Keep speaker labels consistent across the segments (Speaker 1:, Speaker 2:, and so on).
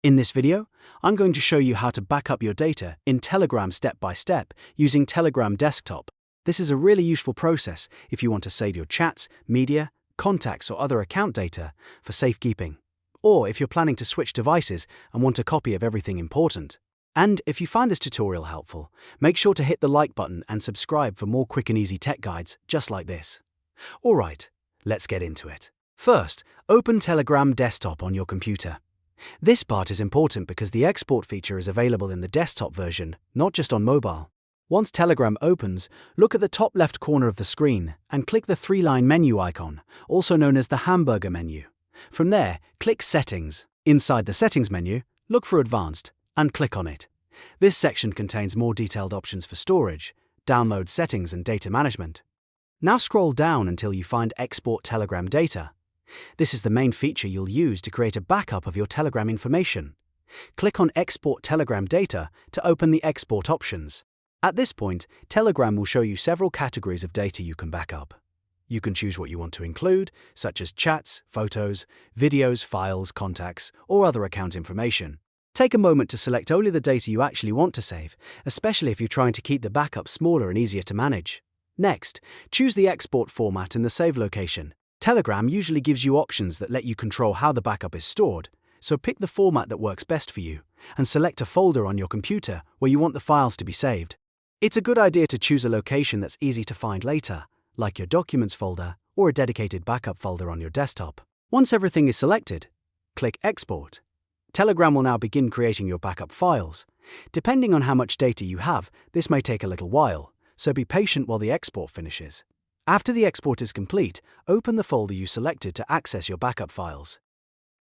Speaker 1: In this video, I'm going to show you how to back up your data in Telegram step by step using Telegram Desktop. This is a really useful process if you want to save your chats, media, contacts or other account data for safekeeping, or if you're planning to switch devices and want a copy of everything important. And if you find this tutorial helpful, make sure to hit the like button and subscribe for more quick and easy tech guides just like this. Alright, let's get into it. First, open Telegram Desktop on your computer. This part is important because the export feature is available in the desktop version, not just on mobile. Once Telegram opens, look at the top left corner of the screen and click the three-line menu icon, also known as the hamburger menu. From there, click Settings. Inside the Settings menu, look for Advanced and click on it. This section contains more detailed options for storage, download settings and data management. Now scroll down until you find Export Telegram Data. This is the main feature you'll use to create a backup of your Telegram information. Click on Export Telegram Data to open the export options. At this point, Telegram will show you several categories of data you can back up. You can choose what you want to include, such as chats, photos, videos, files, contacts, or other account information. Take a moment to select only the data you actually want to save, especially if you're trying to keep the backup smaller and easier to manage. Next, choose the export format and the save location. Telegram usually gives you options that let you control how the backup is stored, so pick the format that works best for you, and select a folder on your computer where you want the files to be saved. It's a good idea to choose a location that's easy to find later, like your Documents folder or a dedicated backup folder on your desktop. Once everything is selected, click Export. Telegram will now begin creating your backup files. Depending on how much data you have, this may take a little while, so be patient while the export finishes. After the export is complete, open the folder you selected to access your backup files.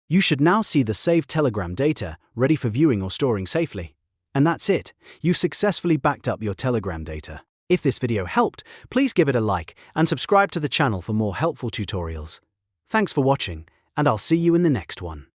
Speaker 1: You should now see the saved Telegram data ready for viewing or storing safely. And that's it. You've successfully backed up your Telegram data. If this video helped, please give it a like and subscribe to the channel for more helpful tutorials. Thanks for watching, and I'll see you in the next one.